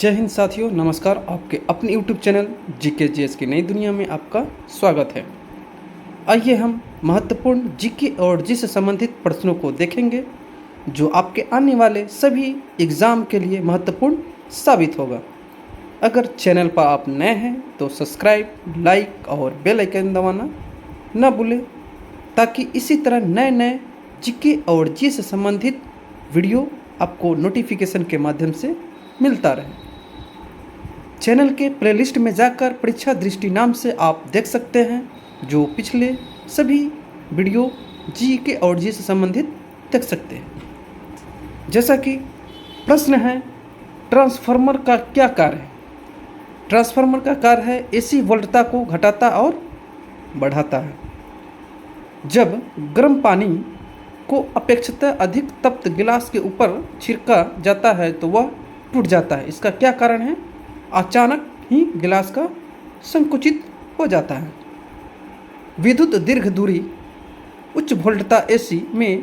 जय हिंद साथियों, नमस्कार। आपके अपने यूट्यूब चैनल GKGS की नई दुनिया में आपका स्वागत है। आइए हम महत्वपूर्ण जीके और जी से संबंधित प्रश्नों को देखेंगे जो आपके आने वाले सभी एग्ज़ाम के लिए महत्वपूर्ण साबित होगा। अगर चैनल पर आप नए हैं तो सब्सक्राइब, लाइक और बेल आइकन दबाना न भूलें ताकि इसी तरह नए नए जीके और जी से संबंधित वीडियो आपको नोटिफिकेशन के माध्यम से मिलता रहे। चैनल के प्लेलिस्ट में जाकर परीक्षा दृष्टि नाम से आप देख सकते हैं जो पिछले सभी वीडियो जीके और जी से संबंधित देख सकते हैं। जैसा कि प्रश्न है, ट्रांसफार्मर का क्या कार्य है? ट्रांसफार्मर का कार्य है एसी वोल्टता को घटाता और बढ़ाता है। जब गर्म पानी को अपेक्षाकृत अधिक तप्त गिलास के ऊपर छिड़का जाता है तो वह टूट जाता है। इसका क्या कारण है? अचानक ही गिलास का संकुचित हो जाता है। विद्युत दीर्घ दूरी उच्च वोल्टता एसी में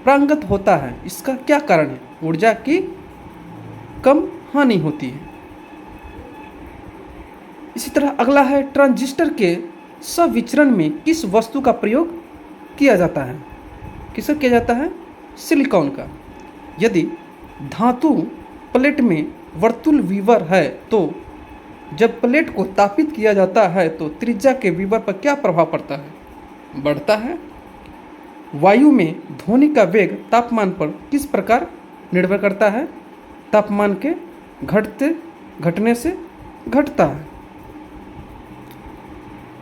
पारंगत होता है। इसका क्या कारण है? ऊर्जा की कम हानि होती है। इसी तरह अगला है, ट्रांजिस्टर के संविचरण में किस वस्तु का प्रयोग किया जाता है? किसका किया जाता है? सिलिकॉन का। यदि धातु प्लेट में वर्तुल विवर है तो जब प्लेट को तापित किया जाता है तो त्रिज्या के विवर पर क्या प्रभाव पड़ता है? बढ़ता है। वायु में ध्वनि का वेग तापमान पर किस प्रकार निर्भर करता है? तापमान के घटने से घटता है।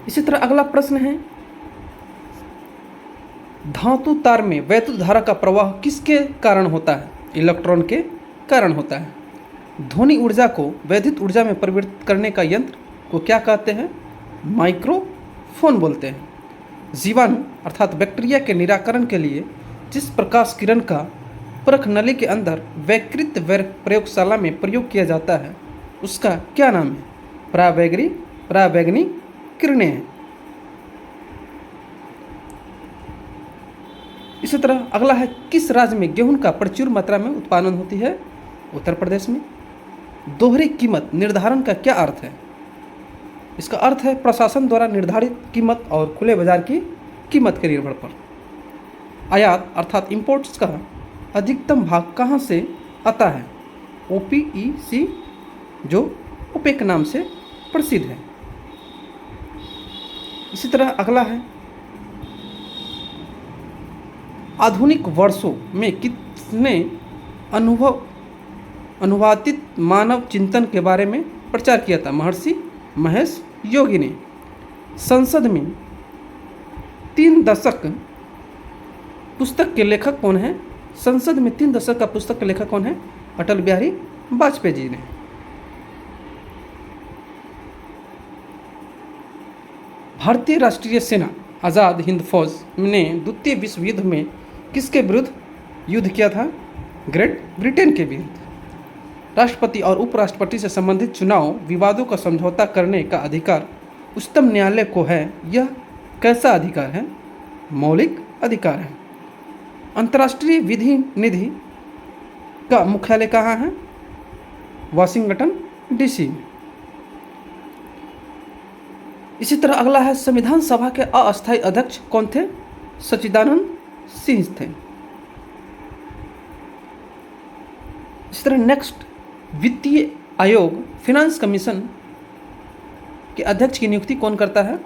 इसी तरह अगला प्रश्न है, धातु तार में वैद्युत धारा का प्रवाह किसके कारण होता है? इलेक्ट्रॉन के कारण होता है। ध्वनि ऊर्जा को वैद्युत ऊर्जा में परिवर्तित करने का यंत्र को क्या कहते हैं? माइक्रोफोन बोलते हैं। जीवाणु अर्थात बैक्टीरिया के निराकरण के लिए जिस प्रकाश किरण का परख नली के अंदर वैकृत प्रयोगशाला में प्रयोग किया जाता है उसका क्या नाम है? परावैगनी किरणें हैं। इसी तरह अगला है, किस राज्य में गेहूं का प्रचुर मात्रा में उत्पादन होती है? उत्तर प्रदेश में। दोहरी कीमत निर्धारण का क्या अर्थ है? इसका अर्थ है प्रशासन द्वारा निर्धारित कीमत और खुले बाजार की कीमत के निर्भर पर। आयात अर्थात इंपोर्ट्स का अधिकतम भाग कहाँ से आता है? OPEC जो ओपेक नाम से प्रसिद्ध है। इसी तरह अगला है, आधुनिक वर्षों में कितने अनुवादित मानव चिंतन के बारे में प्रचार किया था? महर्षि महेश योगी ने। संसद में 3 दशक पुस्तक के लेखक कौन है? संसद में 3 दशक का पुस्तक के लेखक कौन है? अटल बिहारी वाजपेयी जी ने। भारतीय राष्ट्रीय सेना आज़ाद हिंद फौज ने द्वितीय विश्व युद्ध में किसके विरुद्ध युद्ध किया था? ग्रेट ब्रिटेन के विरुद्ध। राष्ट्रपति और उपराष्ट्रपति से संबंधित चुनाव विवादों का समझौता करने का अधिकार उच्चतम न्यायालय को है। यह कैसा अधिकार है? मौलिक अधिकार है। अंतर्राष्ट्रीय विधि निधि का मुख्यालय कहाँ है? वाशिंगटन DC में। इसी तरह अगला है, संविधान सभा के अस्थायी अध्यक्ष कौन थे? सच्चिदानंद सिंह थे। इस तरह नेक्स्ट, वित्तीय आयोग फाइनेंस कमीशन के अध्यक्ष की नियुक्ति कौन करता है?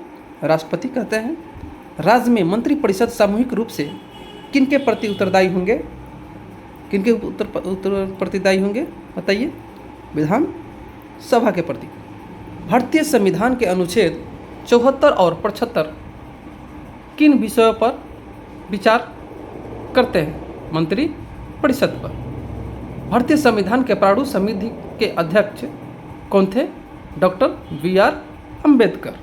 राष्ट्रपति करते हैं। राज्य में मंत्रिपरिषद सामूहिक रूप से किनके प्रति उत्तरदायी होंगे? किनके प्रतिदायी होंगे बताइए? विधान सभा के प्रति। भारतीय संविधान के अनुच्छेद 74 और 75 किन विषयों पर विचार करते हैं? मंत्री परिषद पर। भारतीय संविधान के प्रारूप समिति के अध्यक्ष कौन थे? Doctor BR Ambedkar.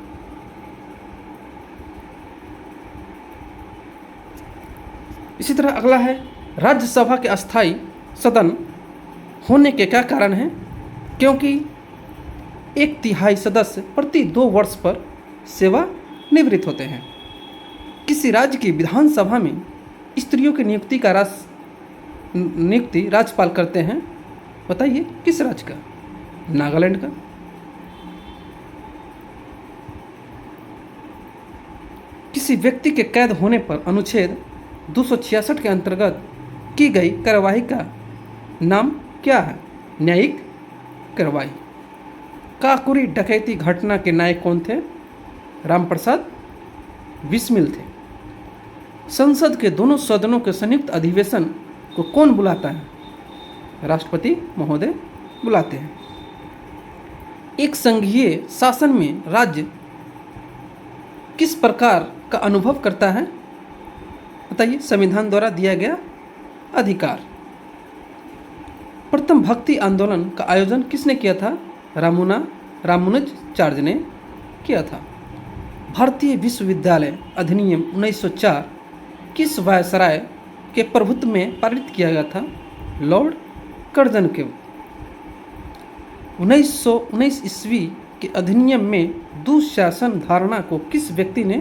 इसी तरह अगला है, राज्यसभा के अस्थायी सदन होने के क्या कारण है? क्योंकि 1/3 सदस्य प्रति 2 वर्ष पर सेवानिवृत्त होते हैं। किसी राज्य की विधानसभा में स्त्रियों की नियुक्ति राज्यपाल करते हैं? बताइए किस राज्य का? नागालैंड का। किसी व्यक्ति के कैद होने पर अनुच्छेद 266 के अंतर्गत की गई कार्यवाही का नाम क्या है? न्यायिक कार्रवाई। काकुरी डकैती घटना के नायक कौन थे? रामप्रसाद बिस्मिल थे। संसद के दोनों सदनों के संयुक्त अधिवेशन को कौन बुलाता है? राष्ट्रपति महोदय बुलाते हैं। एक संघीय शासन में राज्य किस प्रकार का अनुभव करता है? बताइए। संविधान द्वारा दिया गया अधिकार। प्रथम भक्ति आंदोलन का आयोजन किसने किया था? रामानुजाचार्य ने किया था। भारतीय विश्वविद्यालय अधिनियम 1904 किस वायसराय के प्रभुत्व में पारित किया गया था? लॉर्ड कर्जन के। 1919 ईस्वी के अधिनियम में दुशासन धारणा को किस व्यक्ति ने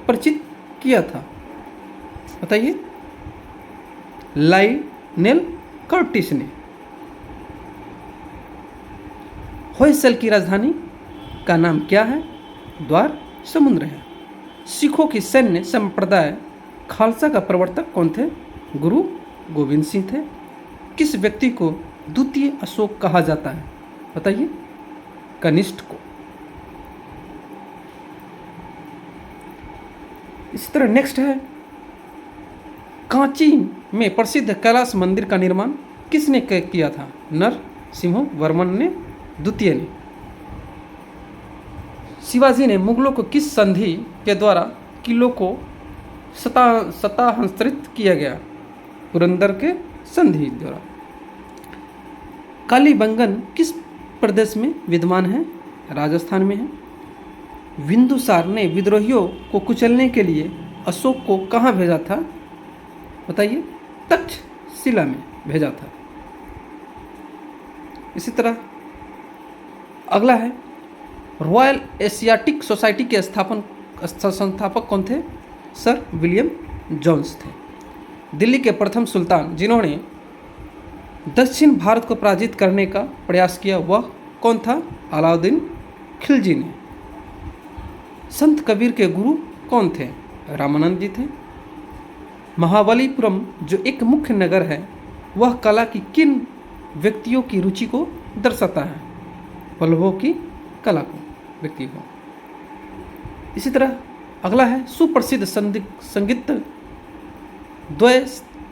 परिचित किया था? बताइए। लायनेल कर्टिस ने। होयसल की राजधानी का नाम क्या है? द्वार समुद्र है। सिखों की सैन्य संप्रदाय खालसा का प्रवर्तक कौन थे? गुरु गोविंद सिंह थे। किस व्यक्ति को द्वितीय अशोक कहा जाता है? बताइए। कनिष्ठ को। इसी तरह नेक्स्ट है, कांची में प्रसिद्ध कैलाश मंदिर का निर्माण किसने किया था? नरसिंह वर्मन ने द्वितीय ने। शिवाजी ने मुगलों को किस संधि के द्वारा किलों को हस्तांतरित किया गया? पुरंदर के संधि द्वारा। कालीबंगन किस प्रदेश में विद्यमान है? राजस्थान में है। बिंदुसार ने विद्रोहियों को कुचलने के लिए अशोक को कहाँ भेजा था? बताइए। तक्षशिला में भेजा था। इसी तरह अगला है, रॉयल एशियाटिक सोसाइटी के संस्थापक कौन थे? सर विलियम जोन्स थे। दिल्ली के प्रथम सुल्तान जिन्होंने दक्षिण भारत को पराजित करने का प्रयास किया वह कौन था? अलाउद्दीन खिलजी ने। संत कबीर के गुरु कौन थे? रामानंद जी थे। महाबलीपुरम जो एक मुख्य नगर है वह कला की किन व्यक्तियों की रुचि को दर्शाता है? पल्लवों की कला को, व्यक्ति को। इसी तरह अगला है, सुप्रसिद्ध संगीत द्वय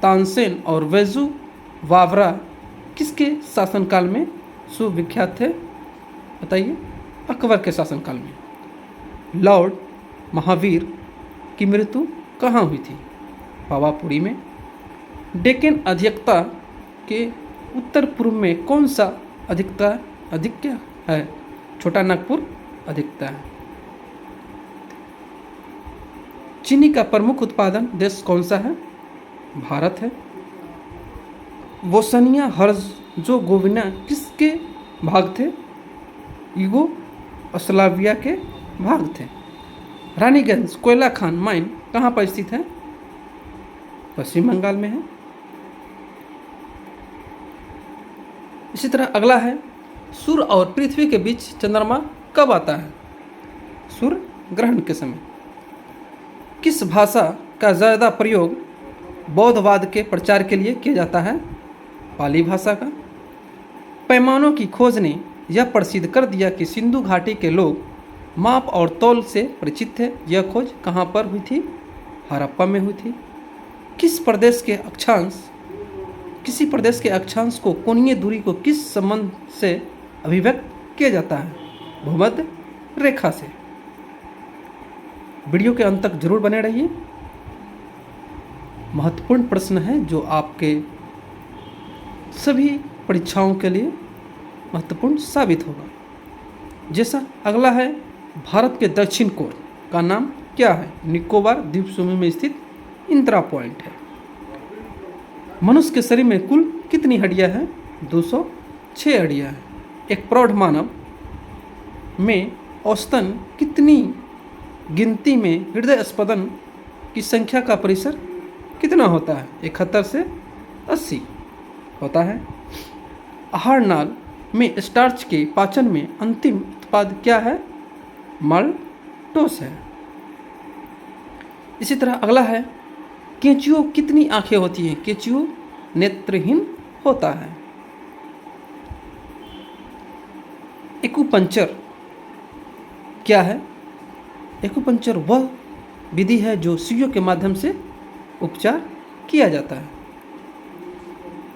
तानसेन और वैजू वावरा किसके शासनकाल में सुविख्यात थे? बताइए। अकबर के शासनकाल में। लॉर्ड महावीर की मृत्यु कहाँ हुई थी? पावापुरी में। डेक्कन अधिकता के उत्तर पूर्व में कौन सा अधिक्य है? छोटा नागपुर अधिकता है। चीनी का प्रमुख उत्पादन देश कौन सा है? भारत है। बोस्निया हर्ज़गोविना किसके भाग थे? यूगोस्लाविया के भाग थे। रानीगंज कोयला खान माइन कहाँ पर स्थित है? पश्चिम बंगाल में है। इसी तरह अगला है, सूर्य और पृथ्वी के बीच चंद्रमा कब आता है? सूर्य ग्रहण के समय। किस भाषा का ज़्यादा प्रयोग बौद्धवाद के प्रचार के लिए किया जाता है? पाली भाषा का। पैमानों की खोज ने यह प्रसिद्ध कर दिया कि सिंधु घाटी के लोग माप और तौल से परिचित थे। यह खोज कहाँ पर हुई थी? हड़प्पा में हुई थी। किसी प्रदेश के अक्षांश को कोणीय दूरी को किस संबंध से अभिव्यक्त किया जाता है? भूमध्य रेखा से। वीडियो के अंत तक जरूर बने रहिए। महत्वपूर्ण प्रश्न है जो आपके सभी परीक्षाओं के लिए महत्वपूर्ण साबित होगा। जैसा अगला है, भारत के दक्षिण कोर का नाम क्या है? निकोबार द्वीप समूह में स्थित इंदिरा पॉइंट है। मनुष्य के शरीर में कुल कितनी हड्डियां हैं? 206 हड्डियां हैं। एक प्रौढ़ मानव में औसतन कितनी गिनती में हृदय स्पंदन की संख्या का परिसर कितना होता है? 71 से 80 होता है। आहार नाल में स्टार्च के पाचन में अंतिम उत्पाद क्या है? माल्टोस है। इसी तरह अगला है, केंचुओं कितनी आंखें होती हैं? केंचुओ नेत्रहीन होता है। एक्यूपंक्चर क्या है? एक्यूपंक्चर वह विधि है जो सुइयों के माध्यम से उपचार किया जाता है।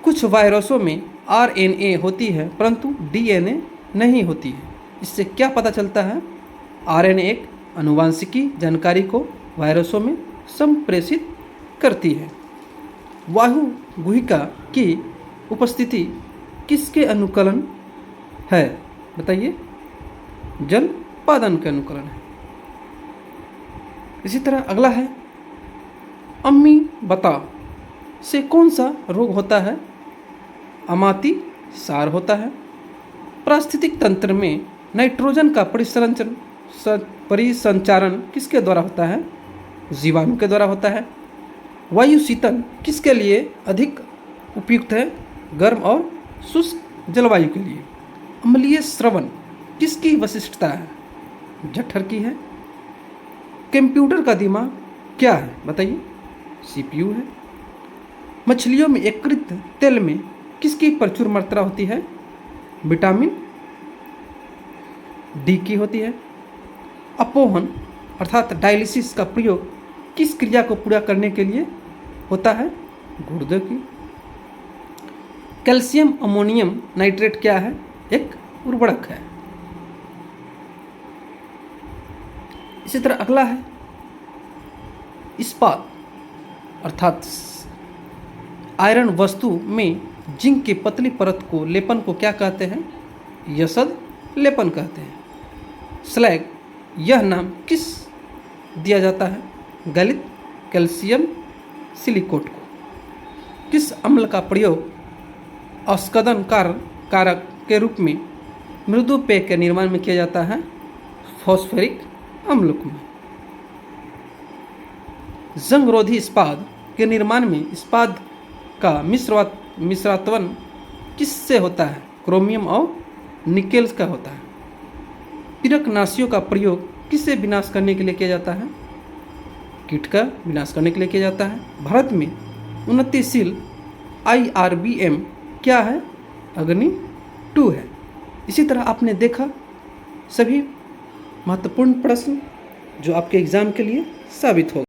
कुछ वायरसों में आरएनए होती है परंतु डीएनए नहीं होती है। इससे क्या पता चलता है? आरएनए एक आनुवांशिकी जानकारी को वायरसों में संप्रेषित करती है। वायु गुहिका की उपस्थिति किसके अनुकूलन है? बताइए। जल उत्पादन के अनुकूलन है। इसी तरह अगला है, अमीबा से कौन सा रोग होता है? अमाती सार होता है। पारिस्थितिक तंत्र में नाइट्रोजन का परिसंचारण किसके द्वारा होता है? जीवाणु के द्वारा होता है। वायु शीतल किसके लिए अधिक उपयुक्त है? गर्म और शुष्क जलवायु के लिए। अम्लीय श्रवण किसकी विशिष्टता है? जठर की है। कंप्यूटर का दिमाग क्या है? बताइए। सीपीयू है। मछलियों में एकीकृत तेल में किसकी प्रचुर मात्रा होती है? विटामिन डी की होती है। अपोहन अर्थात डायलिसिस का प्रयोग किस क्रिया को पूरा करने के लिए होता है? गुर्दे की। कैल्शियम अमोनियम नाइट्रेट क्या है? एक उर्वरक है। इसी तरह अगला है, इस्पात अर्थात आयरन वस्तु में जिंक की पतली परत को लेपन को क्या कहते हैं? यशद लेपन कहते हैं। स्लैग यह नाम किस दिया जाता है? गलित कैल्शियम सिलिकोट को। किस अम्ल का प्रयोग अस्कदन कारक के रूप में मृदु पेय के निर्माण में किया जाता है? फॉस्फोरिक अम्ल में। जंगरोधी इस्पात के निर्माण में इस्पात का मिश्रत्वन किससे होता है? क्रोमियम और निकेल का होता है। पीड़कनाशियों का प्रयोग किससे विनाश करने के लिए किया जाता है? कीट का विनाश करने के लिए किया जाता है। भारत में उन्नतिशील IRBM क्या है? अग्नि 2 है। इसी तरह आपने देखा सभी महत्वपूर्ण प्रश्न जो आपके एग्जाम के लिए साबित होगा।